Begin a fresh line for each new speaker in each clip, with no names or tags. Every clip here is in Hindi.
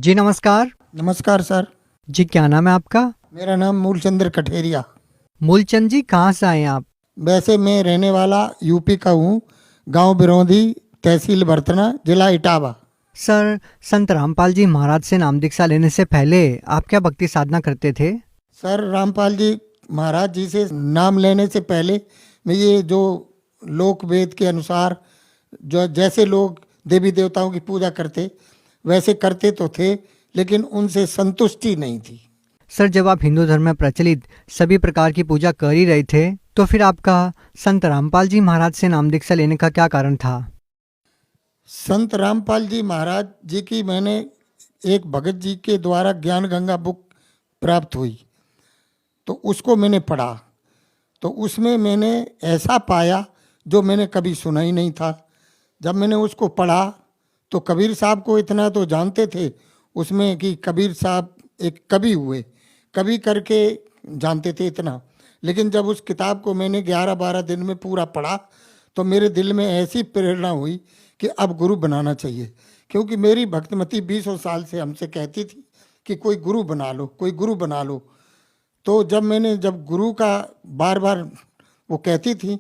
जी नमस्कार।
नमस्कार सर।
जी क्या नाम है आपका?
मेरा नाम मूलचंद्र कठेरिया।
मूलचंद जी कहाँ से आए हैं आप?
वैसे मैं रहने वाला यूपी का हूँ। गांव बिरौंधी, तहसील बरतना, जिला इटावा।
सर, संत रामपाल जी महाराज से नाम दीक्षा लेने से पहले आप क्या भक्ति साधना करते थे?
सर रामपाल जी महाराज जी से नाम लेने से पहले मैं ये जो लोक वेद के अनुसार जो जैसे लोग देवी देवताओं की पूजा करते वैसे करते तो थे, लेकिन उनसे संतुष्टि नहीं थी।
सर, जब आप हिंदू धर्म में प्रचलित सभी प्रकार की पूजा कर ही रहे थे तो फिर आपका संत रामपाल जी महाराज से नाम दीक्षा लेने का क्या कारण था?
संत रामपाल जी महाराज जी की मैंने एक भगत जी के द्वारा ज्ञान गंगा बुक प्राप्त हुई, तो उसको मैंने पढ़ा। तो उसमें मैंने ऐसा पाया जो मैंने कभी सुना ही नहीं था। जब मैंने उसको पढ़ा तो कबीर साहब को इतना तो जानते थे उसमें कि कबीर साहब एक कवि हुए, कवि करके जानते थे इतना। लेकिन जब उस किताब को मैंने 11-12 दिन में पूरा पढ़ा तो मेरे दिल में ऐसी प्रेरणा हुई कि अब गुरु बनाना चाहिए। क्योंकि मेरी भक्तमती 20 साल से हमसे कहती थी कि कोई गुरु बना लो, कोई गुरु बना लो। तो जब गुरु का बार बार वो कहती थी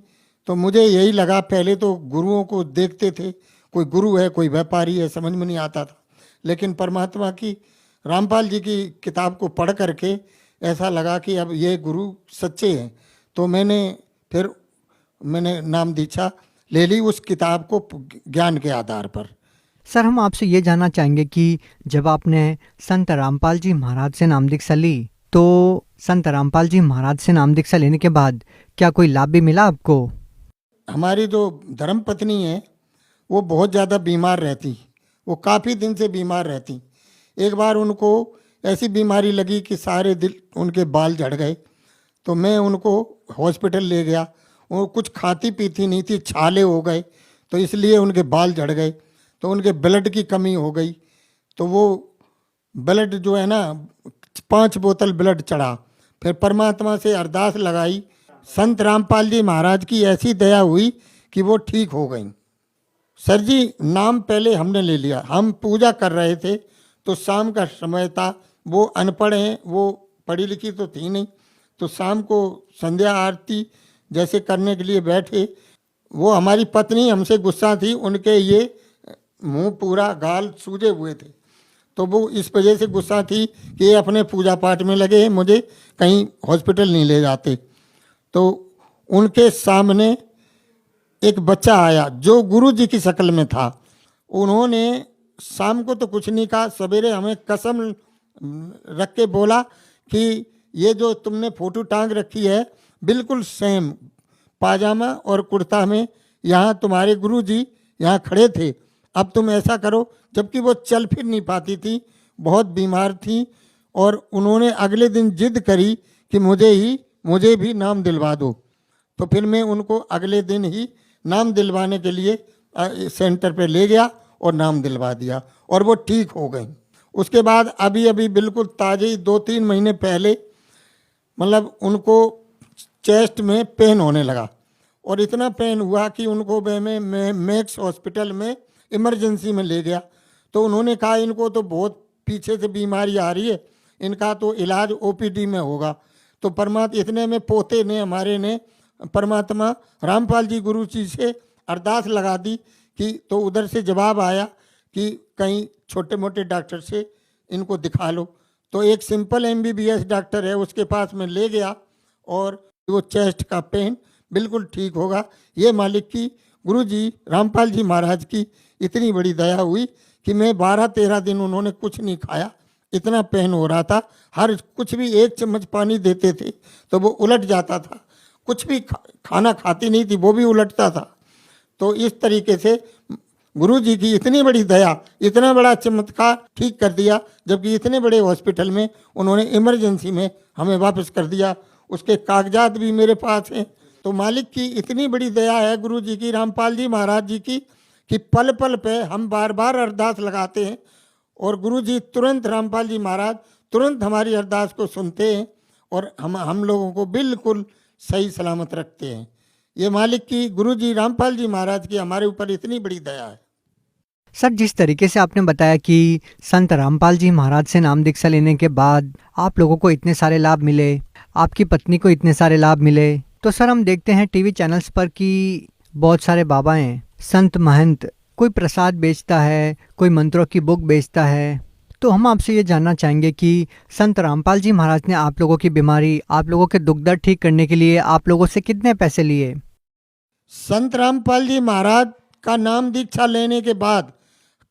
तो मुझे यही लगा। पहले तो गुरुओं को देखते थे, कोई गुरु है कोई व्यापारी है, समझ में नहीं आता था। लेकिन परमात्मा की रामपाल जी की किताब को पढ़ करके ऐसा लगा कि अब ये गुरु सच्चे हैं। तो मैंने नाम दीक्षा ले ली उस किताब को ज्ञान के आधार पर।
सर, हम आपसे ये जानना चाहेंगे कि जब आपने संत रामपाल जी महाराज से नाम दीक्षा ली तो संत रामपाल जी महाराज से नाम दीक्षा लेने के बाद क्या कोई लाभ भी मिला आपको?
हमारी जो धर्म पत्नी है वो बहुत ज़्यादा बीमार रहती, वो काफ़ी दिन से बीमार रहती। एक बार उनको ऐसी बीमारी लगी कि सारे दिल उनके बाल झड़ गए। तो मैं उनको हॉस्पिटल ले गया। वो कुछ खाती पीती नहीं थी, छाले हो गए, तो इसलिए उनके बाल झड़ गए। तो उनके ब्लड की कमी हो गई। तो वो ब्लड जो है ना, 5 बोतल ब्लड चढ़ा। फिर परमात्मा से अरदास लगाई। संत रामपाल जी महाराज की ऐसी दया हुई कि वो ठीक हो गई। सर जी, नाम पहले हमने ले लिया। हम पूजा कर रहे थे तो शाम का समय था। वो अनपढ़ हैं, वो पढ़ी लिखी तो थी नहीं। तो शाम को संध्या आरती जैसे करने के लिए बैठे, वो हमारी पत्नी हमसे गुस्सा थी। उनके ये मुंह पूरा गाल सूजे हुए थे। तो वो इस वजह से गुस्सा थी कि ये अपने पूजा पाठ में लगे हैं, मुझे कहीं हॉस्पिटल नहीं ले जाते। तो उनके सामने एक बच्चा आया जो गुरु जी की शक्ल में था। उन्होंने शाम को तो कुछ नहीं कहा, सवेरे हमें कसम रख के बोला कि ये जो तुमने फोटो टांग रखी है बिल्कुल सेम पाजामा और कुर्ता में यहाँ तुम्हारे गुरु जी यहाँ खड़े थे। अब तुम ऐसा करो। जबकि वो चल फिर नहीं पाती थी, बहुत बीमार थी। और उन्होंने अगले दिन जिद करी कि मुझे भी नाम दिलवा दो। तो फिर मैं उनको अगले दिन ही नाम दिलवाने के लिए सेंटर पे ले गया और नाम दिलवा दिया और वो ठीक हो गई। उसके बाद अभी अभी बिल्कुल ताज़े ही 2-3 महीने पहले मतलब उनको चेस्ट में पेन होने लगा। और इतना पेन हुआ कि उनको मैं मैक्स हॉस्पिटल में इमरजेंसी में ले गया। तो उन्होंने कहा इनको तो बहुत पीछे से बीमारी आ रही है, इनका तो इलाज ओपीडी में होगा। तो परमात्मा इतने में पोते ने हमारे ने परमात्मा रामपाल जी गुरु जी से अरदास लगा दी कि तो उधर से जवाब आया कि कहीं छोटे मोटे डॉक्टर से इनको दिखा लो। तो एक सिंपल MBBS डॉक्टर है, उसके पास में ले गया और वो चेस्ट का पेन बिल्कुल ठीक होगा। ये मालिक की गुरु जी रामपाल जी महाराज की इतनी बड़ी दया हुई कि मैं 12-13 दिन उन्होंने कुछ नहीं खाया, इतना पेन हो रहा था। हर कुछ भी 1 चम्मच पानी देते थे तो वो उलट जाता था, कुछ भी खाना खाती नहीं थी वो भी उलटता था। तो इस तरीके से गुरु जी की इतनी बड़ी दया, इतना बड़ा चमत्कार ठीक कर दिया। जबकि इतने बड़े हॉस्पिटल में उन्होंने इमरजेंसी में हमें वापस कर दिया। उसके कागजात भी मेरे पास हैं। तो मालिक की इतनी बड़ी दया है गुरु जी की, रामपाल जी महाराज जी की, कि पल पल पे हम बार बार अरदास लगाते हैं और गुरु जी तुरंत, रामपाल जी महाराज तुरंत हमारी अरदास को सुनते हैं और हम लोगों को बिल्कुल सही सलामत रखते हैं। ये मालिक की, गुरु जी रामपाल जी महाराज की हमारे ऊपर इतनी बड़ी दया है।
सर, जिस तरीके से आपने बताया कि संत रामपाल जी महाराज से नाम दीक्षा लेने के बाद आप लोगों को इतने सारे लाभ मिले, आपकी पत्नी को इतने सारे लाभ मिले, तो सर हम देखते हैं टीवी चैनल्स पर कि बहुत सारे बाबा हैं, संत महंत, कोई प्रसाद बेचता है, कोई मंत्रों की बुक बेचता है। तो हम आपसे ये जानना चाहेंगे कि संत रामपाल जी महाराज ने आप लोगों की बीमारी, आप लोगों के दुख दर्द ठीक करने के लिए आप लोगों से कितने पैसे लिए?
संत रामपाल जी महाराज का नाम दीक्षा लेने के बाद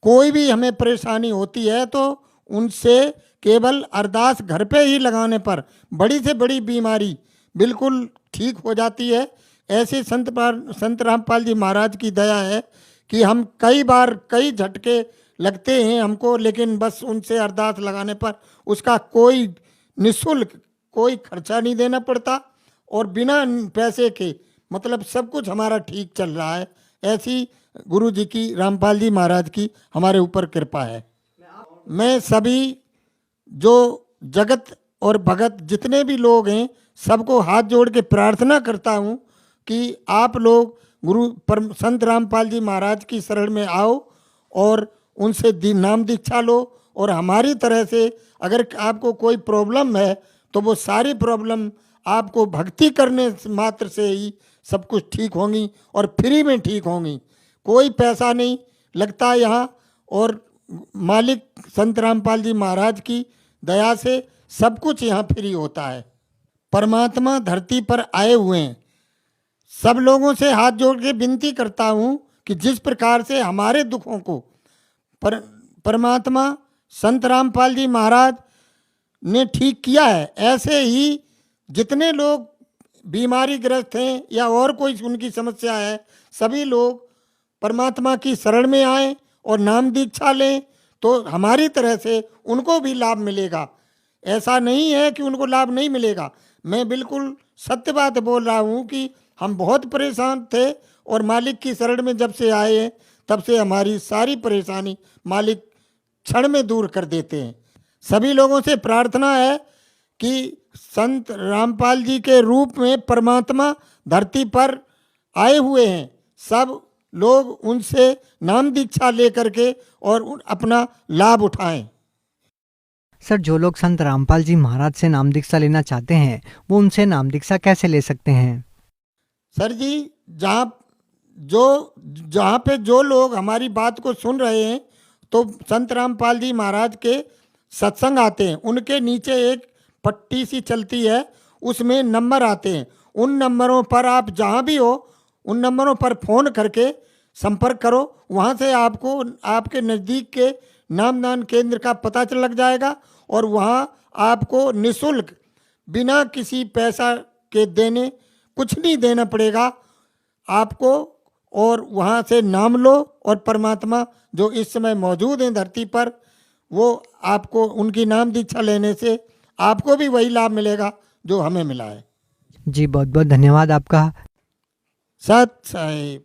कोई भी हमें परेशानी होती है तो उनसे केवल अरदास घर पे ही लगाने पर बड़ी से बड़ी बीमारी बिल्कुल ठीक हो जाती है। ऐसे संत रामपाल जी महाराज की दया है कि हम कई बार कई झटके लगते हैं हमको, लेकिन बस उनसे अरदास लगाने पर उसका कोई निःशुल्क कोई खर्चा नहीं देना पड़ता और बिना पैसे के मतलब सब कुछ हमारा ठीक चल रहा है। ऐसी गुरु जी की, रामपाल जी महाराज की हमारे ऊपर कृपा है। मैं सभी जो जगत और भगत जितने भी लोग हैं सबको हाथ जोड़ के प्रार्थना करता हूँ कि आप लोग संत रामपाल जी महाराज की शरण में आओ और उनसे नाम दीक्षा लो। और हमारी तरह से अगर आपको कोई प्रॉब्लम है तो वो सारी प्रॉब्लम आपको भक्ति करने मात्र से ही सब कुछ ठीक होंगी और फ्री में ठीक होंगी। कोई पैसा नहीं लगता यहाँ और मालिक संत रामपाल जी महाराज की दया से सब कुछ यहाँ फ्री होता है। परमात्मा धरती पर आए हुए हैं। सब लोगों से हाथ जोड़ के विनती करता हूँ कि जिस प्रकार से हमारे दुखों को परमात्मा संत रामपाल जी महाराज ने ठीक किया है, ऐसे ही जितने लोग बीमारी ग्रस्त हैं या और कोई उनकी समस्या है, सभी लोग परमात्मा की शरण में आए और नाम दीक्षा लें तो हमारी तरह से उनको भी लाभ मिलेगा। ऐसा नहीं है कि उनको लाभ नहीं मिलेगा। मैं बिल्कुल सत्य बात बोल रहा हूँ कि हम बहुत परेशान थे और मालिक की शरण में जब से आए हैं तब से हमारी सारी परेशानी मालिक क्षण में दूर कर देते हैं। सभी लोगों से प्रार्थना है कि संत रामपाल जी के रूप में परमात्मा धरती पर आए हुए हैं, सब लोग उनसे नाम दीक्षा लेकर के और अपना लाभ उठाएं।
सर, जो लोग संत रामपाल जी महाराज से नाम दीक्षा लेना चाहते हैं वो उनसे नाम दीक्षा कैसे ले सकते हैं?
सर जी, जहाँ पे जो लोग हमारी बात को सुन रहे हैं तो संत रामपाल जी महाराज के सत्संग आते हैं, उनके नीचे एक पट्टी सी चलती है, उसमें नंबर आते हैं। उन नंबरों पर आप जहाँ भी हो उन नंबरों पर फ़ोन करके संपर्क करो। वहाँ से आपको आपके नज़दीक के नामदान केंद्र का पता चल लग जाएगा और वहाँ आपको निःशुल्क बिना किसी पैसा के देने कुछ नहीं देना पड़ेगा आपको। और वहाँ से नाम लो और परमात्मा जो इस समय मौजूद हैं धरती पर, वो आपको उनकी नाम दीक्षा लेने से आपको भी वही लाभ मिलेगा जो हमें मिला है।
जी, बहुत बहुत धन्यवाद आपका।
सत साहिब।